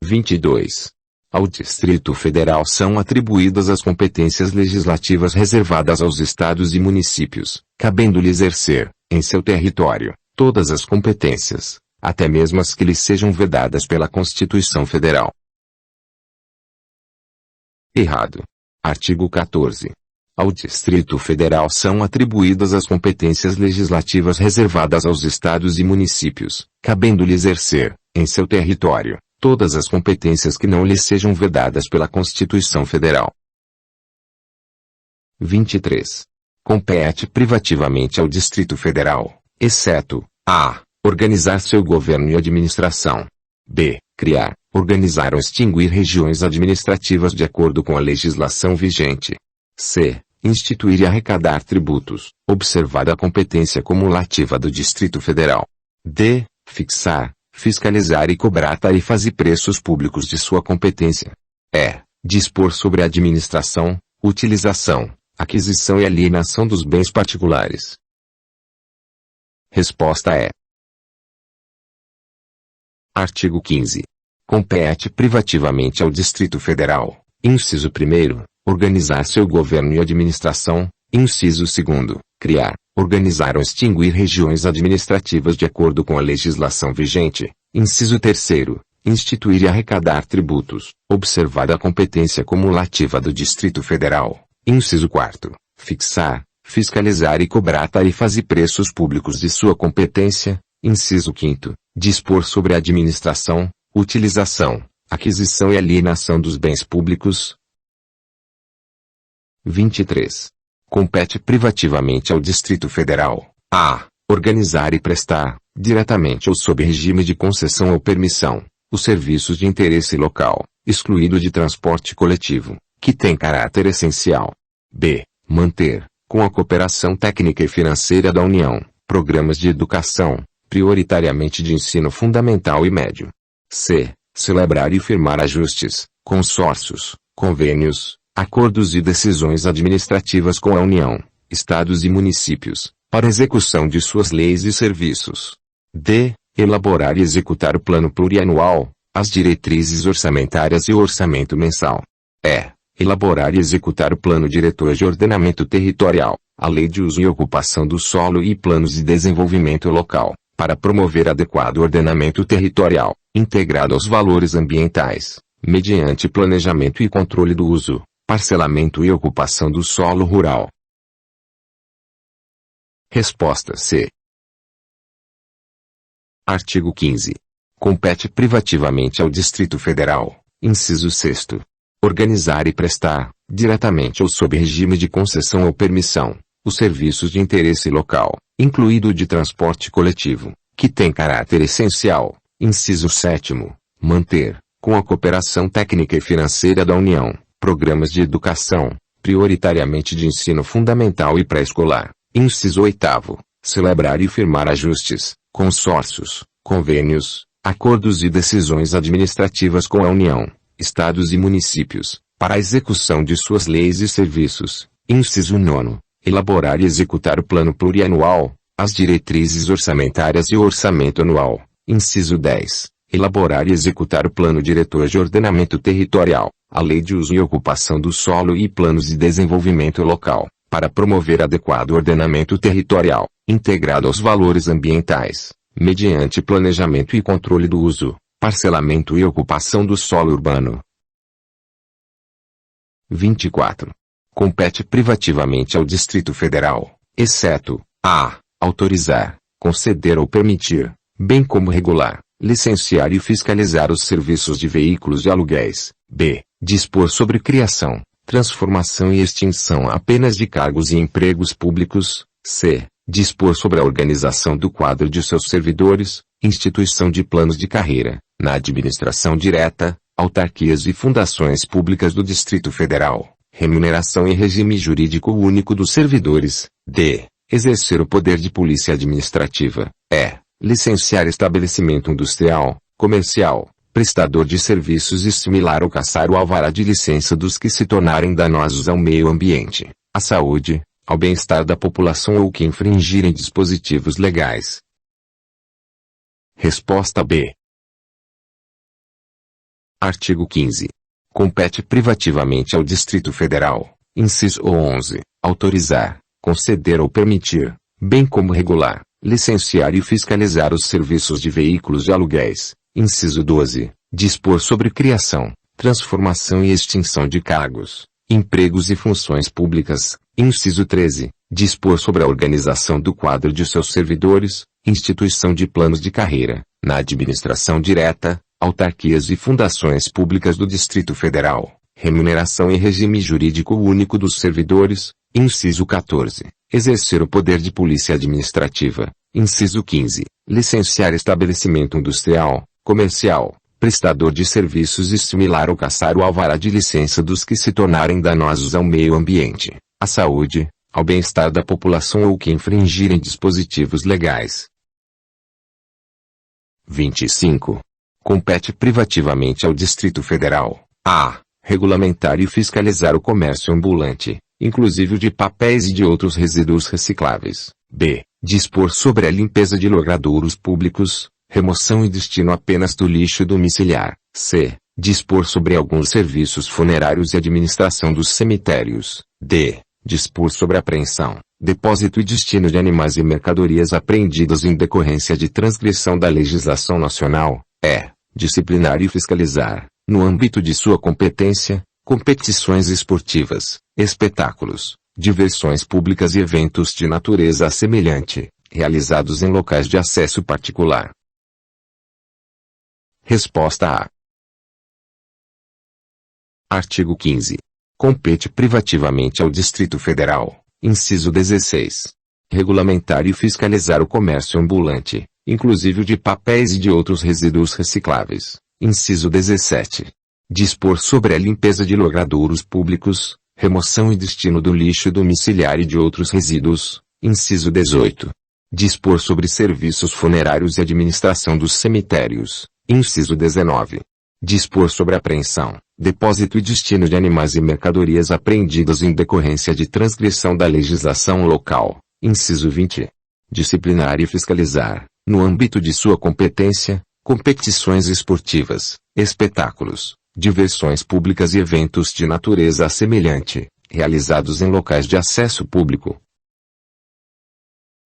22. Ao Distrito Federal são atribuídas as competências legislativas reservadas aos estados e municípios, cabendo-lhe exercer, em seu território, todas as competências, até mesmo as que lhe sejam vedadas pela Constituição Federal. Errado. Artigo 14. Ao Distrito Federal são atribuídas as competências legislativas reservadas aos estados e municípios, cabendo-lhe exercer, em seu território, todas as competências que não lhe sejam vedadas pela Constituição Federal. 23. Compete privativamente ao Distrito Federal, exceto a. Organizar seu governo e administração. b. Criar, organizar ou extinguir regiões administrativas de acordo com a legislação vigente. c. Instituir e arrecadar tributos, observada a competência cumulativa do Distrito Federal. d. Fixar, fiscalizar e cobrar tarifas e preços públicos de sua competência. e. Dispor sobre a administração, utilização, aquisição e alienação dos bens particulares. Resposta é: Artigo 15. Compete privativamente ao Distrito Federal, inciso 1º, organizar seu governo e administração, inciso 2º, criar, organizar ou extinguir regiões administrativas de acordo com a legislação vigente, inciso 3º, instituir e arrecadar tributos, observada a competência cumulativa do Distrito Federal, inciso 4º, fixar, fiscalizar e cobrar tarifas e preços públicos de sua competência, inciso 5º, dispor sobre a administração, utilização, aquisição e alienação dos bens públicos. 23. Compete privativamente ao Distrito Federal, a. Organizar e prestar, diretamente ou sob regime de concessão ou permissão, os serviços de interesse local, excluído de transporte coletivo, que tem caráter essencial. b. Manter, com a cooperação técnica e financeira da União, programas de educação, prioritariamente de ensino fundamental e médio. c. Celebrar e firmar ajustes, consórcios, convênios, acordos e decisões administrativas com a União, estados e municípios, para execução de suas leis e serviços. d. Elaborar e executar o plano plurianual, as diretrizes orçamentárias e o orçamento mensal. e. Elaborar e executar o plano diretor de ordenamento territorial, a lei de uso e ocupação do solo e planos de desenvolvimento local, para promover adequado ordenamento territorial, integrado aos valores ambientais, mediante planejamento e controle do uso, parcelamento e ocupação do solo rural. Resposta C. Artigo 15. Compete privativamente ao Distrito Federal, inciso 6º, organizar e prestar, diretamente ou sob regime de concessão ou permissão, os serviços de interesse local, incluído o de transporte coletivo, que tem caráter essencial, inciso 7º, manter, com a cooperação técnica e financeira da União, programas de educação, prioritariamente de ensino fundamental e pré-escolar, inciso 8º, celebrar e firmar ajustes, consórcios, convênios, acordos e decisões administrativas com a União, estados e municípios, para a execução de suas leis e serviços, inciso 9º, elaborar e executar o plano plurianual, as diretrizes orçamentárias e o orçamento anual, inciso 10, elaborar e executar o plano diretor de ordenamento territorial, a lei de uso e ocupação do solo e planos de desenvolvimento local, para promover adequado ordenamento territorial, integrado aos valores ambientais, mediante planejamento e controle do uso, parcelamento e ocupação do solo urbano. 24. Compete privativamente ao Distrito Federal, exceto a. Autorizar, conceder ou permitir, bem como regular, licenciar e fiscalizar os serviços de veículos de aluguéis. b. Dispor sobre criação, transformação e extinção apenas de cargos e empregos públicos. c. Dispor sobre a organização do quadro de seus servidores, instituição de planos de carreira, na administração direta, autarquias e fundações públicas do Distrito Federal, remuneração e regime jurídico único dos servidores. d. Exercer o poder de polícia administrativa. e. Licenciar estabelecimento industrial, comercial, prestador de serviços e similar ou cassar o alvará de licença dos que se tornarem danosos ao meio ambiente, à saúde, ao bem-estar da população ou que infringirem dispositivos legais. Resposta B. Artigo 15. Compete privativamente ao Distrito Federal, inciso 11, autorizar, conceder ou permitir, bem como regular, licenciar e fiscalizar os serviços de veículos de aluguéis, inciso 12, dispor sobre criação, transformação e extinção de cargos, empregos e funções públicas, inciso 13, dispor sobre a organização do quadro de seus servidores, instituição de planos de carreira, na administração direta, autarquias e fundações públicas do Distrito Federal, remuneração e regime jurídico único dos servidores, inciso 14, exercer o poder de polícia administrativa, inciso 15, licenciar estabelecimento industrial, comercial, prestador de serviços e similar ou cassar o alvará de licença dos que se tornarem danosos ao meio ambiente, à saúde, ao bem-estar da população ou que infringirem dispositivos legais. 25. Compete privativamente ao Distrito Federal, a. regulamentar e fiscalizar o comércio ambulante, inclusive o de papéis e de outros resíduos recicláveis, b. dispor sobre a limpeza de logradouros públicos, remoção e destino apenas do lixo domiciliar, c. dispor sobre alguns serviços funerários e administração dos cemitérios, d. dispor sobre a apreensão, depósito e destino de animais e mercadorias apreendidas em decorrência de transgressão da legislação nacional, e. disciplinar e fiscalizar, no âmbito de sua competência, competições esportivas, espetáculos, diversões públicas e eventos de natureza semelhante, realizados em locais de acesso particular. Resposta A. Artigo 15. Compete privativamente ao Distrito Federal, inciso 16, regulamentar e fiscalizar o comércio ambulante, inclusive o de papéis e de outros resíduos recicláveis, inciso 17. Dispor sobre a limpeza de logradouros públicos, remoção e destino do lixo domiciliar e de outros resíduos, inciso 18. Dispor sobre serviços funerários e administração dos cemitérios, inciso 19. Dispor sobre a apreensão, depósito e destino de animais e mercadorias apreendidas em decorrência de transgressão da legislação local, inciso 20. Disciplinar e fiscalizar, no âmbito de sua competência, competições esportivas, espetáculos, diversões públicas e eventos de natureza semelhante, realizados em locais de acesso público.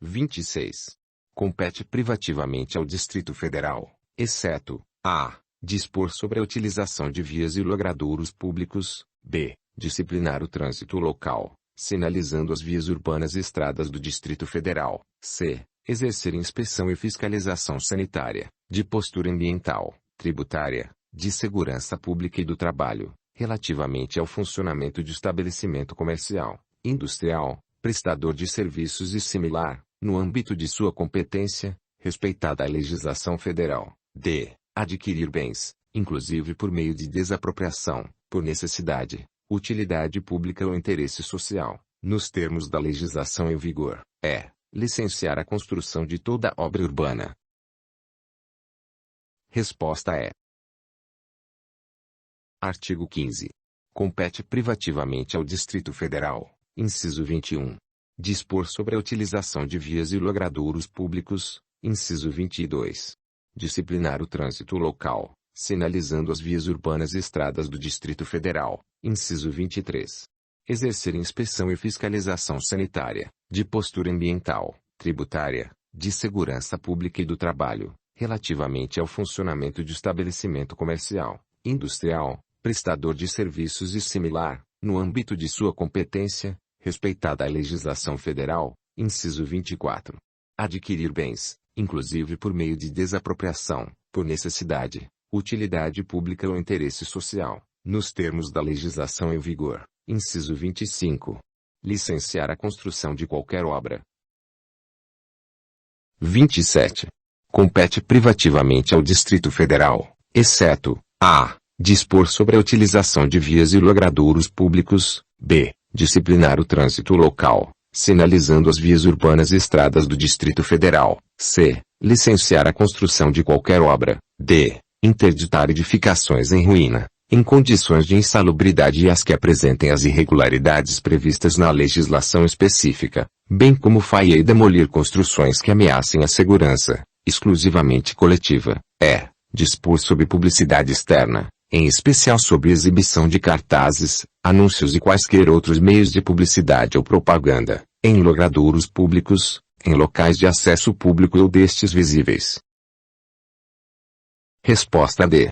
26. Compete privativamente ao Distrito Federal, exceto a. dispor sobre a utilização de vias e logradouros públicos, b. disciplinar o trânsito local, sinalizando as vias urbanas e estradas do Distrito Federal, c. exercer inspeção e fiscalização sanitária, de postura ambiental, tributária, de segurança pública e do trabalho, relativamente ao funcionamento de estabelecimento comercial, industrial, prestador de serviços e similar, no âmbito de sua competência, respeitada a legislação federal, d. adquirir bens, inclusive por meio de desapropriação, por necessidade, utilidade pública ou interesse social, nos termos da legislação em vigor, e. licenciar a construção de toda obra urbana. Resposta é: Artigo 15. Compete privativamente ao Distrito Federal, inciso 21. Dispor sobre a utilização de vias e logradouros públicos, inciso 22. Disciplinar o trânsito local, sinalizando as vias urbanas e estradas do Distrito Federal, inciso 23. Exercer inspeção e fiscalização sanitária, de postura ambiental, tributária, de segurança pública e do trabalho, relativamente ao funcionamento de estabelecimento comercial, industrial, prestador de serviços e similar, no âmbito de sua competência, respeitada a legislação federal, inciso 24. Adquirir bens, inclusive por meio de desapropriação, por necessidade, utilidade pública ou interesse social, nos termos da legislação em vigor, inciso 25. Licenciar a construção de qualquer obra. 27. Compete privativamente ao Distrito Federal, exceto a. dispor sobre a utilização de vias e logradouros públicos, b. disciplinar o trânsito local, sinalizando as vias urbanas e estradas do Distrito Federal, c. licenciar a construção de qualquer obra, d. interditar edificações em ruína, em condições de insalubridade e as que apresentem as irregularidades previstas na legislação específica, bem como faia e demolir construções que ameacem a segurança, exclusivamente coletiva, e. dispor sobre publicidade externa, em especial sobre exibição de cartazes, anúncios e quaisquer outros meios de publicidade ou propaganda, em logradouros públicos, em locais de acesso público ou destes visíveis. Resposta D.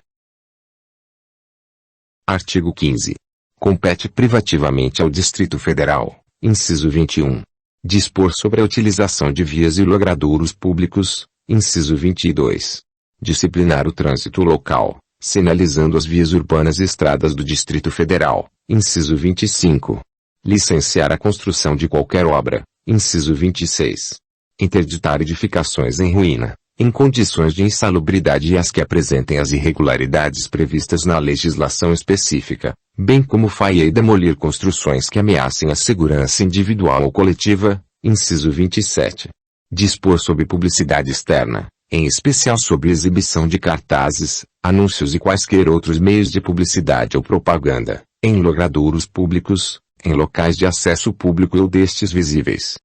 Artigo 15. Compete privativamente ao Distrito Federal, inciso 21. Dispor sobre a utilização de vias e logradouros públicos, inciso 22. Disciplinar o trânsito local, sinalizando as vias urbanas e estradas do Distrito Federal, inciso 25. Licenciar a construção de qualquer obra, inciso 26. Interditar edificações em ruína, em condições de insalubridade e as que apresentem as irregularidades previstas na legislação específica, bem como faia e demolir construções que ameacem a segurança individual ou coletiva, inciso 27. Dispor sobre publicidade externa, em especial sobre exibição de cartazes, anúncios e quaisquer outros meios de publicidade ou propaganda, em logradouros públicos, em locais de acesso público ou destes visíveis.